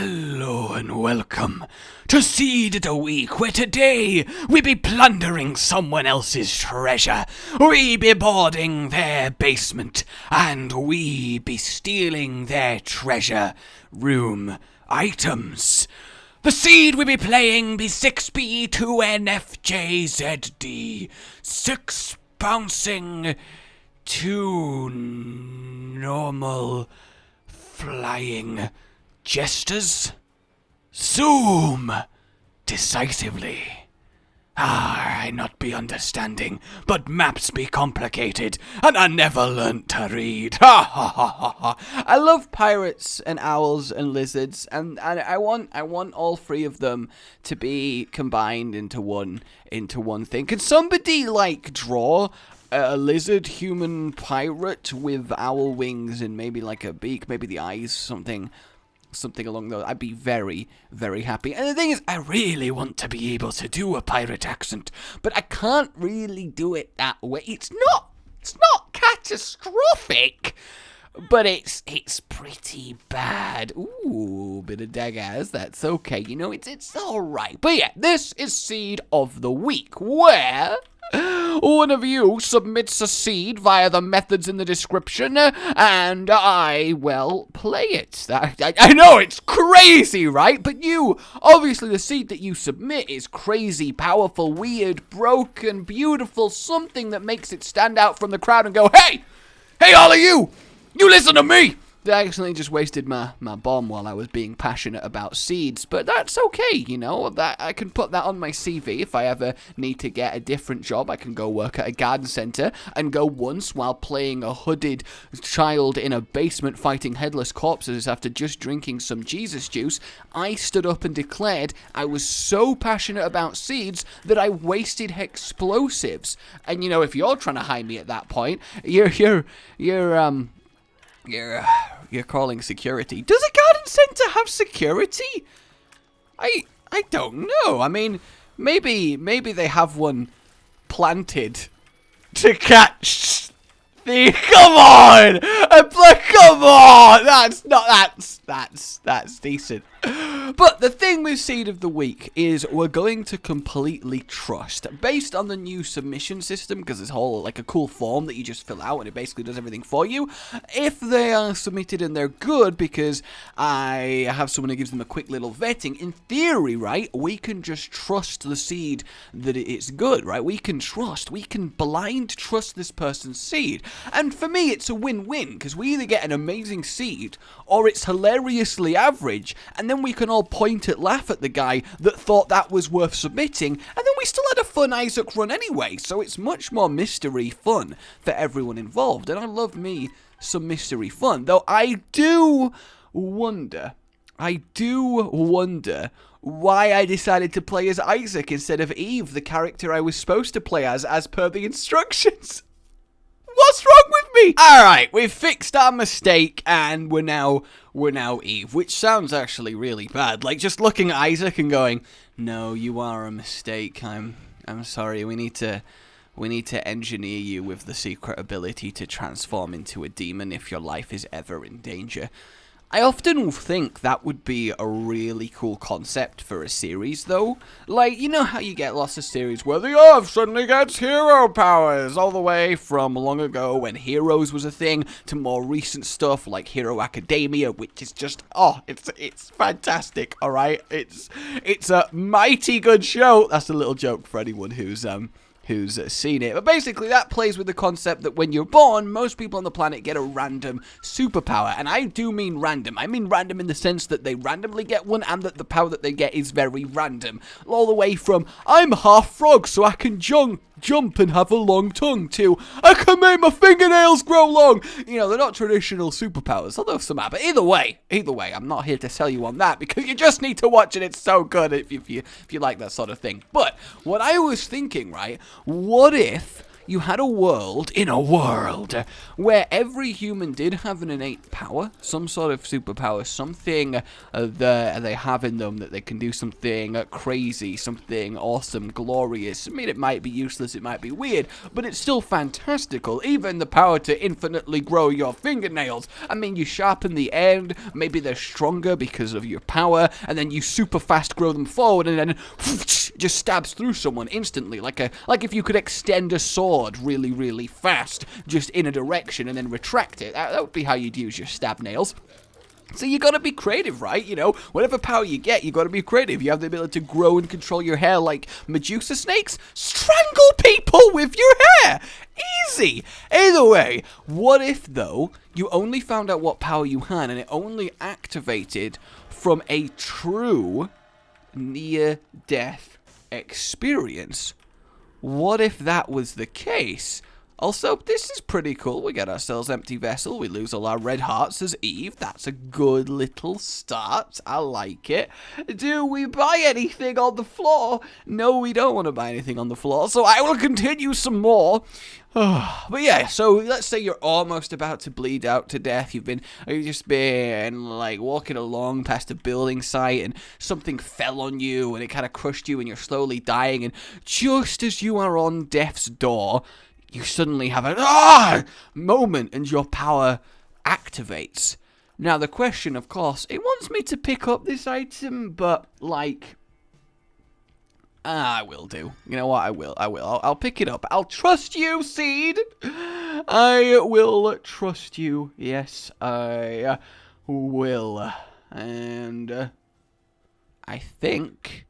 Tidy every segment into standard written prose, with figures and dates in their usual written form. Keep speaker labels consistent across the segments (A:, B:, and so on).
A: Hello and welcome to Seed of the Week, where today we be plundering someone else's treasure. We be boarding their basement, and we be stealing their treasure room items. The seed we be playing be 6B2NFJZD, 6 bouncing, 2 normal flying jesters. Zoom decisively. I not be understanding, but maps be complicated, and I never learnt to read. Ha ha ha ha ha.
B: I love pirates and owls and lizards, and I want all three of them to be combined into one thing. Can somebody draw a lizard human pirate with owl wings and maybe a beak, maybe the eyes, something along those? I'd be very, very happy. And the thing is, I really want to be able to do a pirate accent, but I can't really do it that way. It's not catastrophic, but it's pretty bad. Ooh, bit of daggers. That's okay. It's all right. But yeah, this is Seed of the Week, where one of you submits a seed via the methods in the description, and I, play it. I know, it's crazy, right? But obviously the seed that you submit is crazy, powerful, weird, broken, beautiful, something that makes it stand out from the crowd and go, hey, all of you listen to me! I accidentally just wasted my bomb while I was being passionate about seeds, but that's okay, that I can put that on my CV if I ever need to get a different job. I can go work at a garden center and go once while playing a hooded child in a basement fighting headless corpses after just drinking some Jesus juice. I stood up and declared I was so passionate about seeds that I wasted explosives. And if you're trying to hide me at that point, you're calling security. Does a garden center have security? I don't know. I mean, maybe they have one planted to catch the. Come on, come on. That's decent. But the thing with Seed of the Week is we're going to completely trust, based on the new submission system, because it's whole a cool form that you just fill out and it basically does everything for you. If they are submitted and they're good, because I have someone who gives them a quick little vetting, in theory, right, we can just trust the seed that it's good, right? We can blind trust this person's seed. And for me, it's a win-win, because we either get an amazing seed or it's hilariously average, and then we can all point and laugh at the guy that thought that was worth submitting, and then we still had a fun Isaac run anyway, so it's much more mystery fun for everyone involved, and I love me some mystery fun, though I do wonder why I decided to play as Isaac instead of Eve, the character I was supposed to play as per the instructions. What's wrong with me? Alright, we've fixed our mistake and we're now Eve, which sounds actually really bad. Just looking at Isaac and going, no, you are a mistake. I'm sorry. We need to engineer you with the secret ability to transform into a demon if your life is ever in danger. I often think that would be a really cool concept for a series, though. How you get lots of series where the Earth suddenly gets hero powers, all the way from long ago when Heroes was a thing, to more recent stuff like Hero Academia, which is just, it's fantastic, alright? It's a mighty good show. That's a little joke for anyone who's seen it. But basically, that plays with the concept that when you're born, most people on the planet get a random superpower. And I do mean random. I mean random in the sense that they randomly get one and that the power that they get is very random. All the way from, I'm half frog so I can jump and have a long tongue, to, I can make my fingernails grow long. They're not traditional superpowers, although some are. But either way, I'm not here to sell you on that, because you just need to watch it. It's so good if you like that sort of thing. But what I was thinking, right, what if you had a world where every human did have an innate power, some sort of superpower, something that they have in them that they can do something crazy, something awesome, glorious. I mean, it might be useless, it might be weird, but it's still fantastical. Even the power to infinitely grow your fingernails. I mean, you sharpen the end, maybe they're stronger because of your power, and then you super fast grow them forward, and then just stabs through someone instantly, like if you could extend a sword really, really fast, just in a direction, and then retract it. That would be how you'd use your stab nails. So you gotta be creative, right? You know, whatever power you get, you gotta be creative. You have the ability to grow and control your hair like Medusa snakes. Strangle people with your hair! Easy! Either way, what if, though, you only found out what power you had and it only activated from a true near-death experience? What if that was the case? Also, this is pretty cool. We get ourselves empty vessel. We lose all our red hearts as Eve. That's a good little start. I like it. Do we buy anything on the floor? No, we don't want to buy anything on the floor, so I will continue some more. But yeah, so let's say you're almost about to bleed out to death. You've just been like walking along past a building site and something fell on you and it kind of crushed you and you're slowly dying, and just as you are on death's door, you suddenly have a moment and your power activates. Now the question, of course, it wants me to pick up this item, but like, I will do. You know what? I will. I'll pick it up. I'll trust you, Seed. I will trust you. Yes, I will. And I think,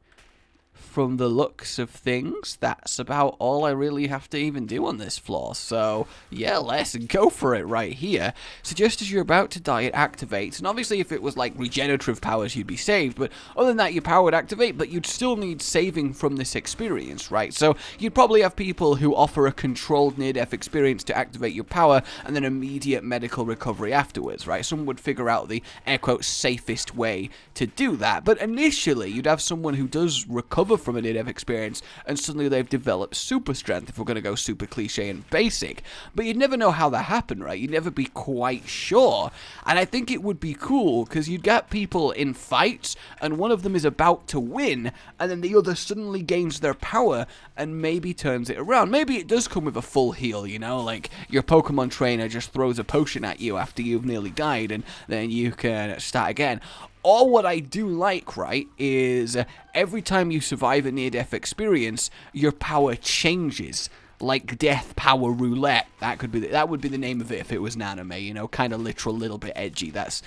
B: from the looks of things, that's about all I really have to even do on this floor. So, yeah, let's go for it right here. So just as you're about to die, it activates. And obviously, if it was like regenerative powers, you'd be saved. But other than that, your power would activate, but you'd still need saving from this experience, right? So you'd probably have people who offer a controlled near-death experience to activate your power and then immediate medical recovery afterwards, right? Someone would figure out the, air quotes, safest way to do that. But initially, you'd have someone who does recover from a near-death experience, and suddenly they've developed super strength, if we're going to go super cliche and basic. But you'd never know how that happened, right? You'd never be quite sure. And I think it would be cool, because you'd get people in fights, and one of them is about to win, and then the other suddenly gains their power, and maybe turns it around. Maybe it does come with a full heal, you know? Like, your Pokemon trainer just throws a potion at you after you've nearly died, and then you can start again. Or what I do like, right, is every time you survive a near-death experience, your power changes. Like Death Power Roulette. That would be the name of it if it was an anime, you know, kind of literal, little bit edgy. That's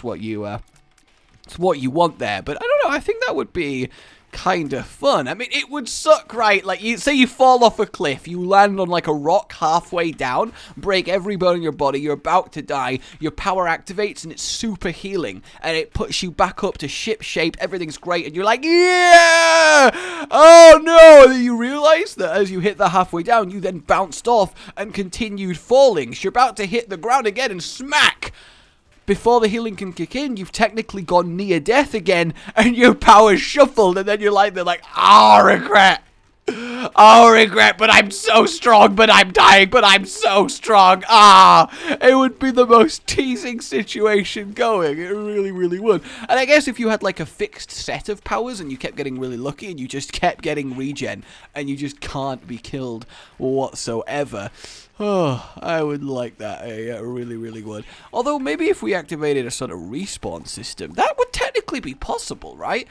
B: what you it's what you want there. But I don't know, I think that would be kind of fun. I mean, it would suck, right? Like, you say you fall off a cliff, you land on like a rock halfway down, break every bone in your body, you're about to die, your power activates and it's super healing, and it puts you back up to ship shape, everything's great, and you're like, yeah! Oh no! And then you realize that as you hit the halfway down, you then bounced off and continued falling. So you're about to hit the ground again and smack! Before the healing can kick in, you've technically gone near death again, and your power's shuffled, and then you're like, oh, regret. Oh, regret, but I'm so strong, but I'm dying, but I'm so strong. It would be the most teasing situation going. It really, really would. And I guess if you had like a fixed set of powers and you kept getting really lucky and you just kept getting regen and you just can't be killed whatsoever. Oh, I would like that. I really, really would. Although maybe if we activated a sort of respawn system, that would technically be possible, right?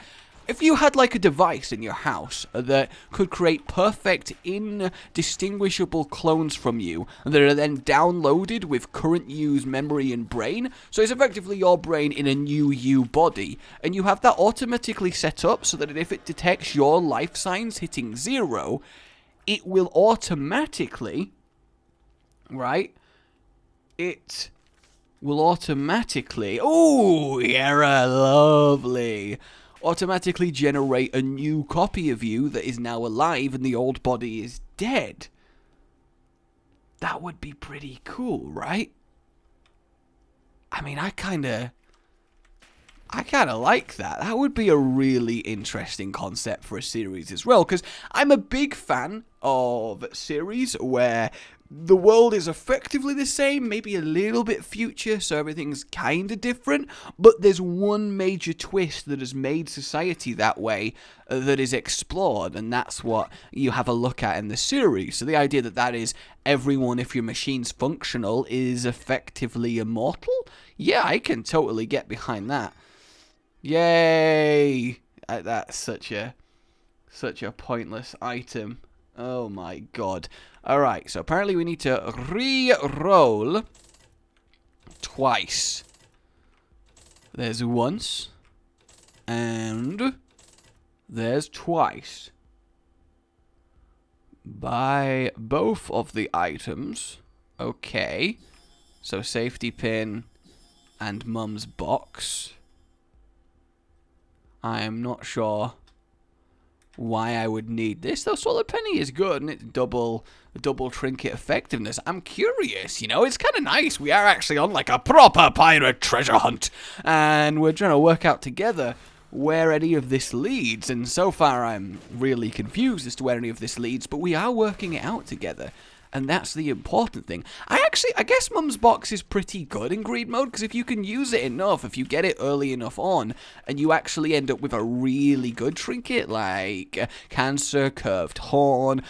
B: If you had like a device in your house that could create perfect, indistinguishable clones from you that are then downloaded with current you's memory and brain, so it's effectively your brain in a new you body, and you have that automatically set up so that if it detects your life signs hitting 0, it will automatically, right? It will automatically, oh, yeah, lovely, automatically generate a new copy of you that is now alive and the old body is dead. That would be pretty cool, right? I mean, I kind of like that. That would be a really interesting concept for a series as well, because I'm a big fan of series where the world is effectively the same, maybe a little bit future, so everything's kind of different, but there's one major twist that has made society that way that is explored, and that's what you have a look at in the series. So the idea that is everyone, if your machine's functional, is effectively immortal? Yeah, I can totally get behind that. Yay! That's such a pointless item. Oh my god. Alright, so apparently we need to re-roll twice. There's once. And there's twice. Buy both of the items. Okay. So safety pin and mum's box. I am not sure why I would need this, though. Solid penny is good, and it's double trinket effectiveness. I'm curious, it's kind of nice. We are actually on like a proper pirate treasure hunt, and we're trying to work out together where any of this leads, and so far I'm really confused as to where any of this leads, but we are working it out together. And that's the important thing. I guess Mum's Box is pretty good in greed mode, because if you can use it enough, if you get it early enough on, and you actually end up with a really good trinket, like Cancer, Curved Horn,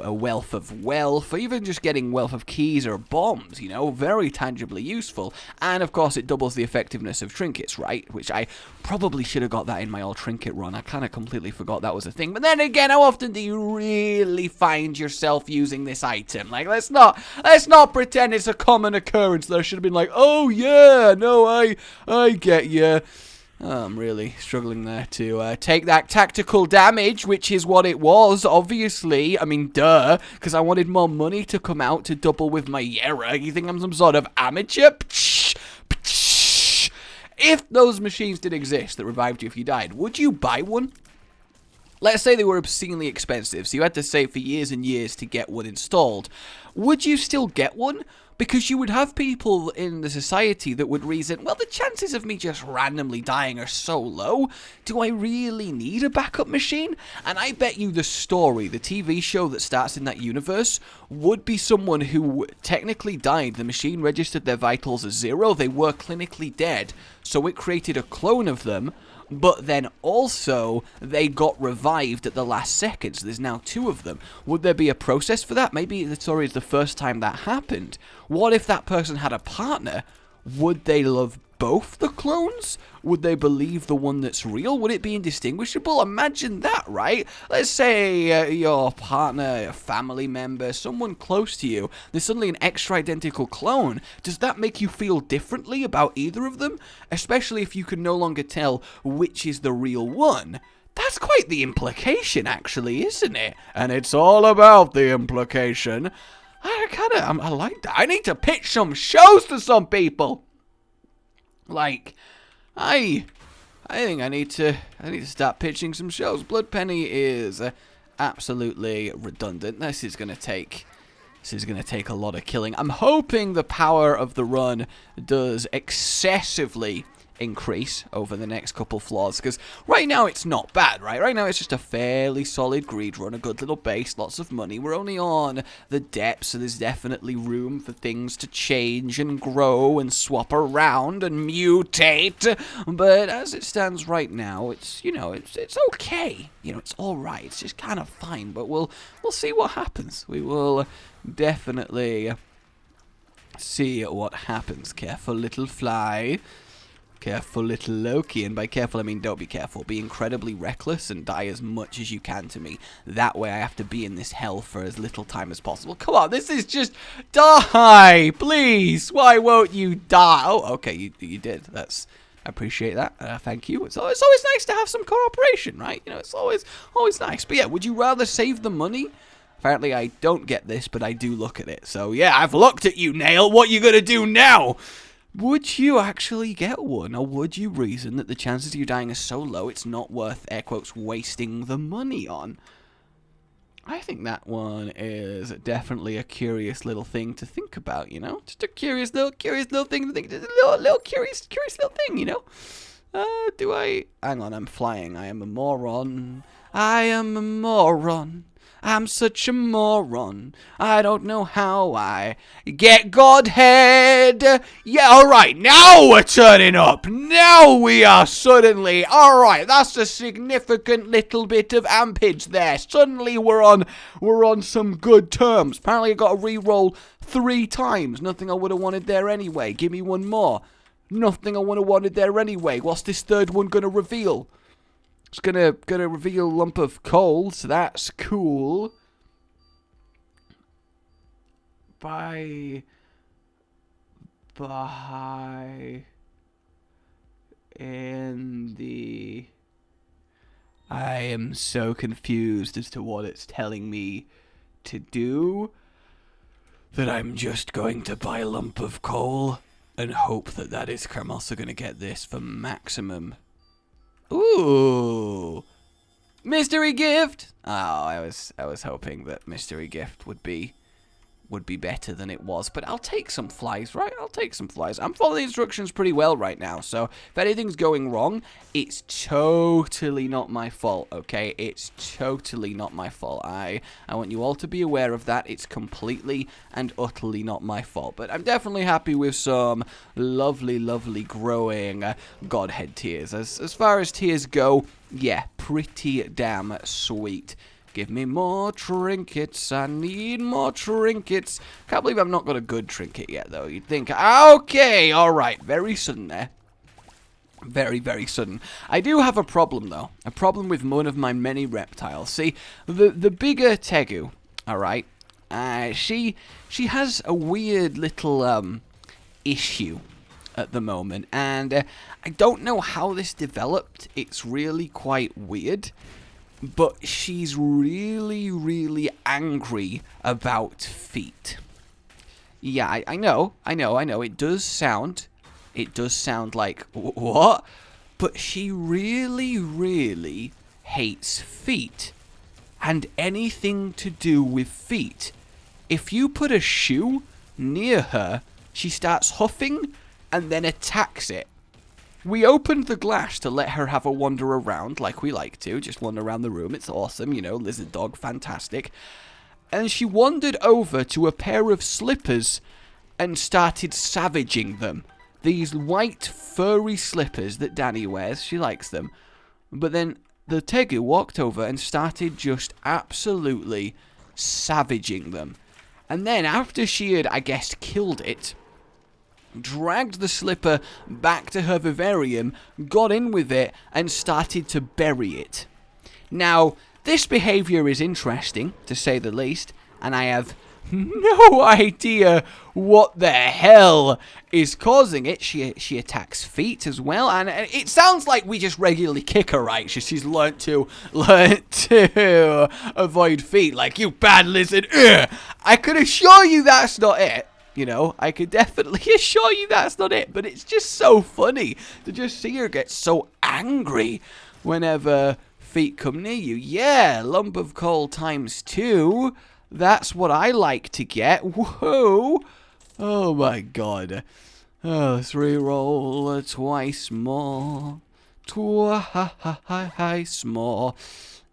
B: a Wealth of Wealth, or even just getting Wealth of Keys or Bombs, very tangibly useful. And of course it doubles the effectiveness of trinkets, right? Which I probably should have got that in my old trinket run. I kind of completely forgot that was a thing. But then again, how often do you really find yourself using this item? Like, let's not pretend it's a common occurrence that I should have been like, oh yeah, no, I get you. Oh, I'm really struggling there to take that tactical damage, which is what it was, obviously. I mean, duh, because I wanted more money to come out to double with my Yera. You think I'm some sort of amateur? If those machines did exist that revived you if you died, would you buy one? Let's say they were obscenely expensive, so you had to save for years and years to get one installed. Would you still get one? Because you would have people in the society that would reason, well, the chances of me just randomly dying are so low. Do I really need a backup machine? And I bet you the story, the TV show that starts in that universe, would be someone who technically died. The machine registered their vitals as 0. They were clinically dead, so it created a clone of them. But then also, they got revived at the last second, so there's now 2 of them. Would there be a process for that? Maybe the story is the first time that happened. What if that person had a partner? Would they love both the clones? Would they believe the one that's real? Would it be indistinguishable? Imagine that, right? Let's say your partner, a family member, someone close to you, there's suddenly an extra identical clone. Does that make you feel differently about either of them? Especially if you can no longer tell which is the real one. That's quite the implication, actually, isn't it? And it's all about the implication. I like that. I need to pitch some shows to some people. Like, I think I need to start pitching some shows. Blood Penny is absolutely redundant. This is gonna take a lot of killing. I'm hoping the power of the run does excessively increase over the next couple floors, because right now it's not bad, right? Right now it's just a fairly solid greed run, a good little base, lots of money. We're only on the depths, so there's definitely room for things to change and grow and swap around and mutate. But as it stands right now, it's it's okay. It's all right. It's just kind of fine. But we'll see what happens. We will definitely see what happens. Careful, little fly. Careful, little Loki. And by careful, I mean don't be careful. Be incredibly reckless and die as much as you can to me. That way I have to be in this hell for as little time as possible. Come on, this is just... Die! Please! Why won't you die? Oh, okay, you did. I appreciate that. Thank you. It's always nice to have some cooperation, right? It's always nice. But yeah, would you rather save the money? Apparently I don't get this, but I do look at it. So yeah, I've looked at you, Nail. What you gonna do now? Would you actually get one, or would you reason that the chances of you dying are so low it's not worth, air quotes, wasting the money on? I think that one is definitely a curious little thing to think about, Just a curious little thing to think, just a little curious little thing, Hang on, I'm flying. I am a moron. I am a moron. I'm such a moron. I don't know how I get Godhead. Yeah, alright, now we're turning up. Now we are suddenly. Alright, that's a significant little bit of ampage there. Suddenly we're on some good terms. Apparently I got to re-roll 3 times. Nothing I would have wanted there anyway. Give me one more. Nothing I would have wanted there anyway. What's this third one gonna reveal? It's gonna reveal a lump of coal, so that's cool. By in the. I am so confused as to what it's telling me to do that I'm just going to buy a lump of coal and hope that is. I'm also going to get this for maximum. Ooh, mystery gift. Oh, I was hoping that mystery gift would be better than it was, but I'll take some flies, right? I'll take some flies. I'm following the instructions pretty well right now, so if anything's going wrong, it's totally not my fault, okay? It's totally not my fault. I want you all to be aware of that. It's completely and utterly not my fault, but I'm definitely happy with some lovely, lovely growing Godhead tears. As far as tears go, yeah, pretty damn sweet. Give me more trinkets. I need more trinkets. Can't believe I've not got a good trinket yet, though. You'd think, okay, all right. Very sudden there. Very, very sudden. I do have a problem, though. A problem with one of my many reptiles. See, the bigger tegu, all right, she has a weird little issue at the moment, and I don't know how this developed. It's really quite weird. But she's really, really angry about feet. Yeah, I know. It does sound like, what? But she really, really hates feet. And anything to do with feet. If you put a shoe near her, she starts huffing and then attacks it. We opened the glass to let her have a wander around, like we like to. Just wander around the room. It's awesome, you know, lizard dog, fantastic. And she wandered over to a pair of slippers and started savaging them. These white, furry slippers that Danny wears. She likes them. But then the tegu walked over and started just absolutely savaging them. And then after she had, I guess, killed it, dragged the slipper back to her vivarium, got in with it, and started to bury it. Now, this behavior is interesting, to say the least, and I have no idea what the hell is causing it. She attacks feet as well, and it sounds like we just regularly kick her, right? She's learnt to avoid feet, like, you bad lizard. Ugh. I could assure you that's not it. You know, I could definitely assure you that's not it, but it's just so funny to just see her get so angry whenever feet come near you. Yeah, lump of coal times 2. That's what I like to get. Whoa. Oh my god. Oh, let's re-roll twice more. Twice more.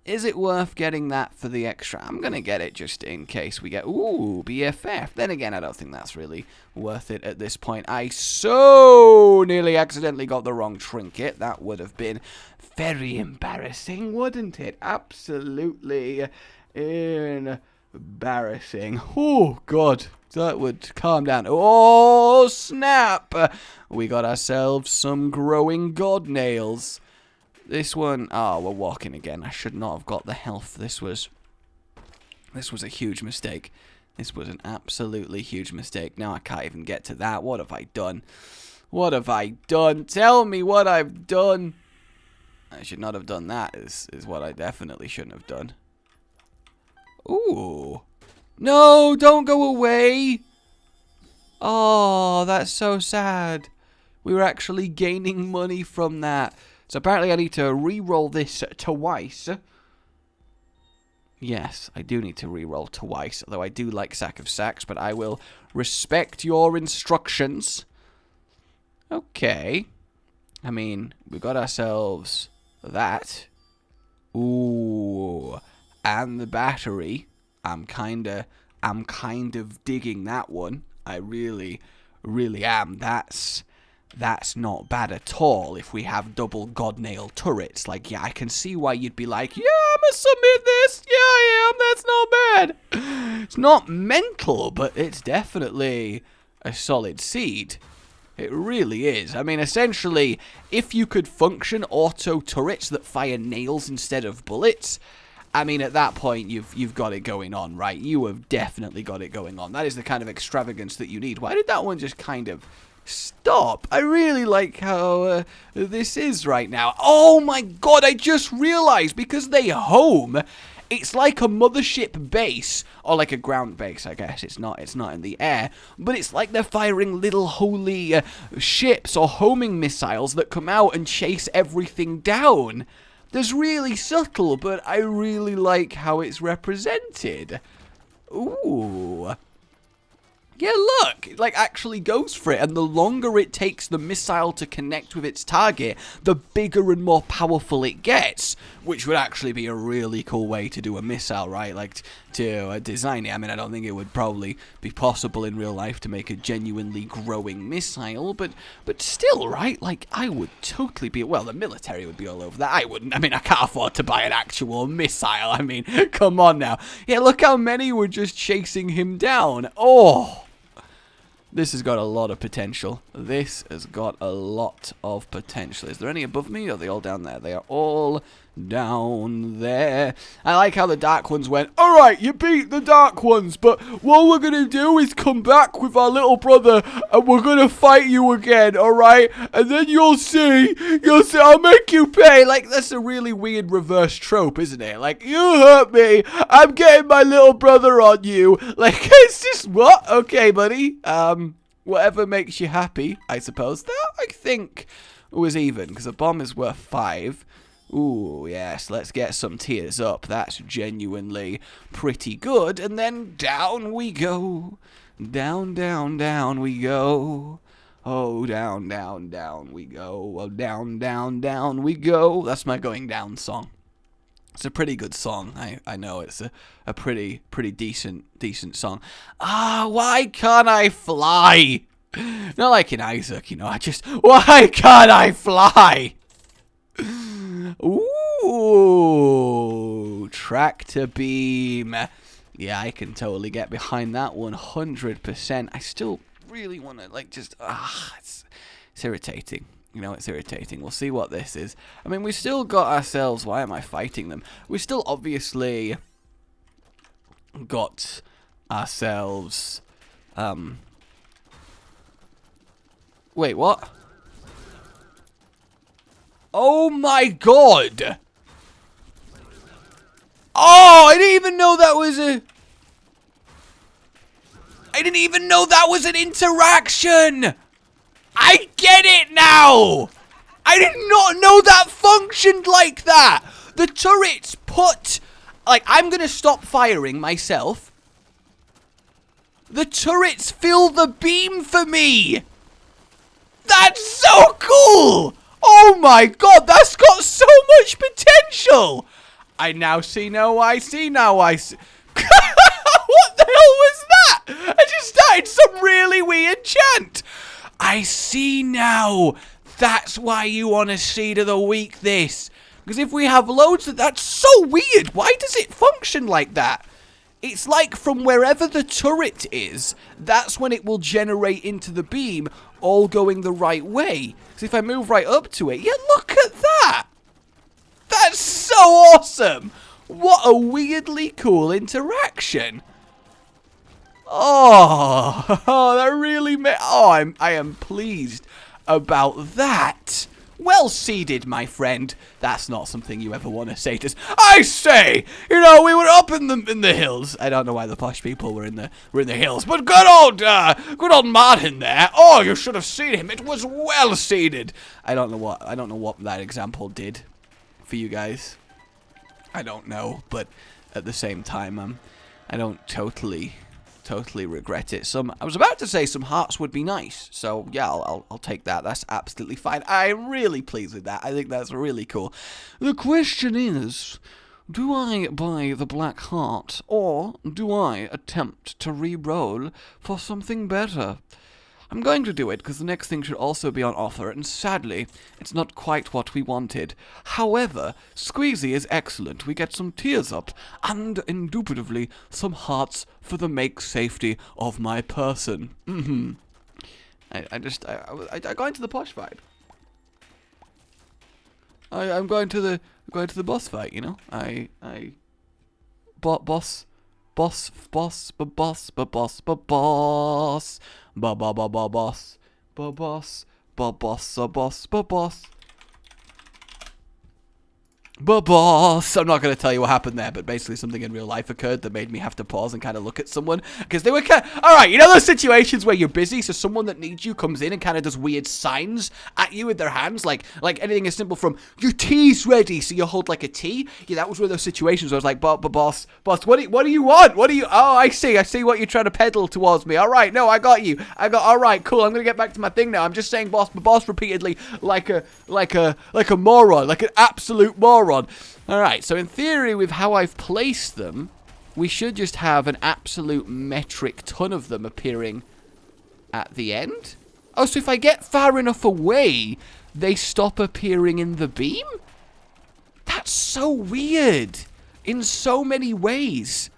B: Is it worth getting that for the extra? I'm going to get it just in case we get... Ooh, BFF. Then again, I don't think that's really worth it at this point. I so nearly accidentally got the wrong trinket. That would have been very embarrassing, wouldn't it? Absolutely embarrassing. Oh, God. That would calm down. Oh, snap. We got ourselves some growing god nails. This one, oh, we're walking again. I should not have got the health. This was a huge mistake. This was an absolutely huge mistake. Now I can't even get to that. What have I done? What have I done? Tell me what I've done. I should not have done that, is what I definitely shouldn't have done. Ooh. No, don't go away. Oh, that's so sad. We were actually gaining money from that. So apparently I need to re-roll this twice. Yes, I do need to re-roll twice, although I do like Sack of Sacks, but I will respect your instructions. Okay. I mean, we got ourselves that. Ooh. and the battery. I'm kind of digging that one. I really am. That's not bad at all if we have double godnail turrets. Like, yeah, I can see why you'd be like, yeah, I'm gonna submit this. Yeah, I am. That's not bad. It's not mental, but it's definitely a solid seed. It really is. I mean, essentially, if you could function auto turrets that fire nails instead of bullets, I mean, at that point, you've got it going on, right? You have definitely got it going on. That is the kind of extravagance that you need. Why did that one just kind of stop? I really like how this is right now. Oh my god, I just realized, because they home, it's like a mothership base, or like a ground base, I guess. It's not in the air, but it's like they're firing little holy ships or homing missiles that come out and chase everything down. That's really subtle, but I really like how it's represented. Ooh. Yeah, look, it like actually goes for it, and the longer it takes the missile to connect with its target, the bigger and more powerful it gets, which would actually be a really cool way to do a missile, right? Like, to design it. I mean, I don't think it would probably be possible in real life to make a genuinely growing missile, but still, right? Like, I would totally be, well, the military would be all over that. I wouldn't. I mean, I can't afford to buy an actual missile. I mean, come on now. Yeah, look how many were just chasing him down. Oh! This has got a lot of potential. This has got a lot of potential. Is there any above me, or are they all down there? They are all down there. I like how the dark ones went, alright, you beat the dark ones, but what we're going to do is come back with our little brother, and we're going to fight you again, alright? And then you'll see, I'll make you pay. Like, that's a really weird reverse trope, isn't it? Like, you hurt me, I'm getting my little brother on you. Like, it's just, what? Okay, buddy. Whatever makes you happy, I suppose. That, I think, was even, because a bomb is worth 5. Ooh, yes, let's get some tears up. That's genuinely pretty good. And then down we go. Down, down, down we go. Oh, down, down, down we go. Oh, down, down, down we go. That's my going down song. It's a pretty good song. I know it's a pretty decent song. Ah, why can't I fly? Not like in Isaac, you know. Why can't I fly? Ooh, tractor beam. Yeah, I can totally get behind that 100%. I still really want to, like, just, it's irritating. You know, it's irritating. We'll see what this is. I mean, we still got ourselves, why am I fighting them? We still obviously got ourselves, wait, what? Oh my god! Oh, I didn't even know that was I didn't even know that was an interaction! I get it now! I did not know that functioned like that! The turrets put... Like, I'm gonna stop firing myself. The turrets fill the beam for me! That's so cool! Oh my god, that's got so much potential! I now see, now I see, now I see. What the hell was that? I just started some really weird chant. I see now. That's why you want to Seed of the Week this. Because if we have loads of... That's so weird. Why does it function like that? It's like from wherever the turret is, that's when it will generate into the beam, all going the right way. Because if I move right up to it, yeah, look at that. That's so awesome. What a weirdly cool interaction. Oh, that really I am pleased about that. Well seeded, my friend. That's not something you ever want to say to us. I say, you know, we were up in the hills. I don't know why the posh people were in the hills, but good old Martin there. Oh, you should have seen him. It was well seeded. I don't know what that example did for you guys. I don't know, but at the same time, I don't totally regret it. I was about to say some hearts would be nice, so yeah, I'll take that. That's absolutely fine. I'm really pleased with that. I think that's really cool. The question is, Do I buy the Black Heart, or do I attempt to re-roll for something better? I'm going to do it because the next thing should also be on offer, and sadly, it's not quite what we wanted. However, Squeezy is excellent. We get some tears up, and indubitably some hearts for the make safety of my person. I go into the posh fight. I'm going to the boss fight, you know. Boss, boss, boss, boss, boss, boss. Ba ba ba ba boss, ba boss, ba boss, ba boss, ba boss, ba boss. I'm not going to tell you what happened there, but basically something in real life occurred that made me have to pause and kind of look at someone because they were alright, you know those situations where you're busy, so someone that needs you comes in and kind of does weird signs at you with their hands, like anything as simple from your tea's ready, so you hold like a tea. Yeah, that was one of those situations where I was like, boss, what do you want? Oh, I see what you're trying to peddle towards me. Alright, no, I got you. Alright, cool, I'm gonna get back to my thing now. I'm just saying boss repeatedly like a moron, like an absolute moron. Alright, so in theory, with how I've placed them, we should just have an absolute metric ton of them appearing at the end. Oh, so if I get far enough away, they stop appearing in the beam? That's so weird. In so many ways.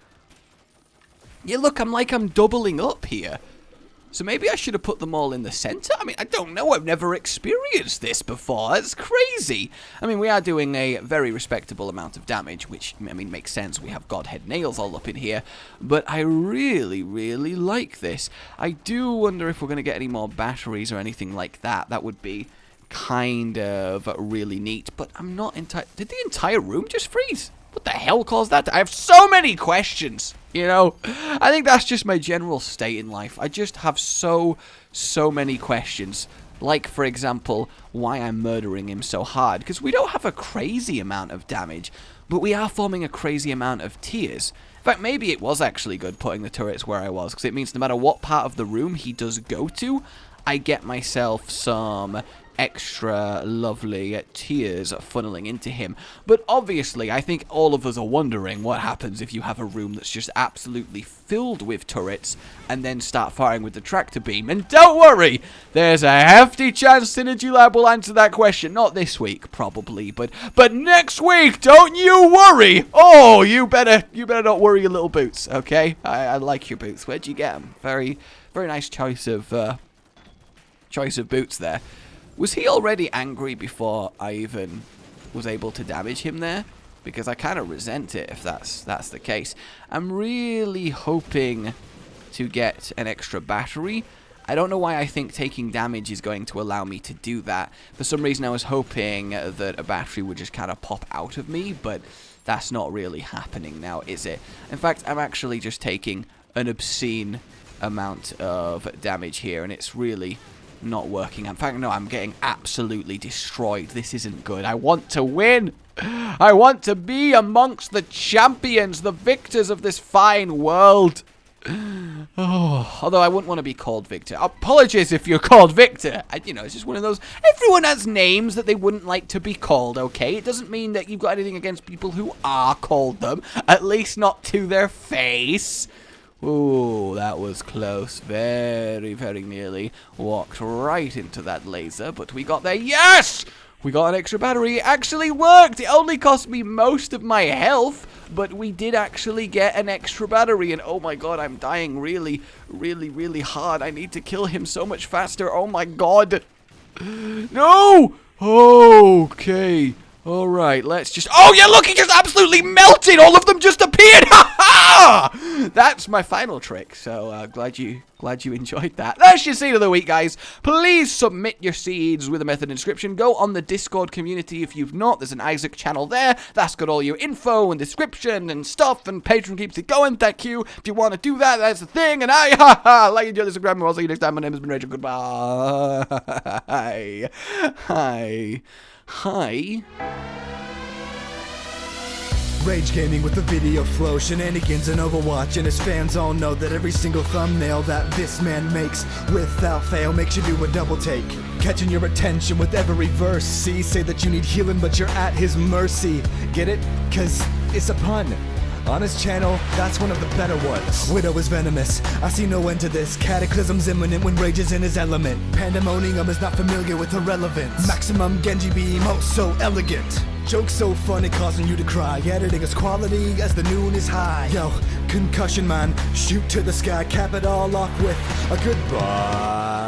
B: Yeah, look, I'm doubling up here. So maybe I should have put them all in the center? I mean, I don't know. I've never experienced this before. That's crazy. I mean, we are doing a very respectable amount of damage, which, I mean, makes sense. We have Godhead nails all up in here. But I really, really like this. I do wonder if we're going to get any more batteries or anything like that. That would be kind of really neat. But I'm not entirely... Did the entire room just freeze? What the hell caused that? I have so many questions, you know. I think that's just my general state in life. I just have so many questions. Like, for example, why I'm murdering him so hard. Because we don't have a crazy amount of damage, but we are forming a crazy amount of tears. In fact, maybe it was actually good putting the turrets where I was, because it means no matter what part of the room he does go to, I get myself some extra lovely tears funneling into him. But obviously, I think all of us are wondering what happens if you have a room that's just absolutely filled with turrets and then start firing with the tractor beam. And don't worry, there's a hefty chance Synergy Lab will answer that question. Not this week, probably, but next week, don't you worry. Oh, you better not worry your little boots, okay? I like your boots. Where'd you get them? Very, very nice choice of boots there. Was he already angry before I even was able to damage him there? Because I kind of resent it if that's the case. I'm really hoping to get an extra battery. I don't know why I think taking damage is going to allow me to do that. For some reason I was hoping that a battery would just kind of pop out of me, but that's not really happening now, is it? In fact, I'm actually just taking an obscene amount of damage here, and it's really not working. In fact, no, I'm getting absolutely destroyed. This isn't good. I want to win. I want to be amongst the champions, the victors of this fine world. Oh, although I wouldn't want to be called Victor. Apologies if you're called Victor. You know, it's just one of those. Everyone has names that they wouldn't like to be called, okay? It doesn't mean that you've got anything against people who are called them. At least not to their face. Ooh, that was close. Very, very nearly walked right into that laser, but we got there. Yes! We got an extra battery. It actually worked. It only cost me most of my health, but we did actually get an extra battery, and oh my god, I'm dying really, really, really hard. I need to kill him so much faster. Oh my god. No! Okay. Alright, let's just... Oh, yeah, look, he just absolutely melted! All of them just appeared! Ha ha! That's my final trick, so glad you enjoyed that. That's your seed of the week, guys. Please submit your seeds with a method description. Go on the Discord community if you've not. There's an Isaac channel there. That's got all your info and description and stuff, and Patreon keeps it going. Thank you. If you want to do that, that's the thing. And like you enjoy this program. I'll see you next time. My name has been Rachel. Goodbye. Hi.
C: Rage gaming with the video flow, shenanigans and Overwatch, and his fans all know that every single thumbnail that this man makes without fail makes you do a double take, catching your attention with every verse. See, say that you need healing, but you're at his mercy. Get it? 'Cause It's a pun. On his channel, that's one of the better ones. Widow is venomous, I see no end to this. Cataclysm's imminent when rage is in his element. Pandemonium is not familiar with irrelevance. Maximum Genji beam, oh so elegant. Jokes so funny, causing you to cry. Editing is quality as the noon is high. Yo, concussion man, shoot to the sky. Cap it all off with a goodbye.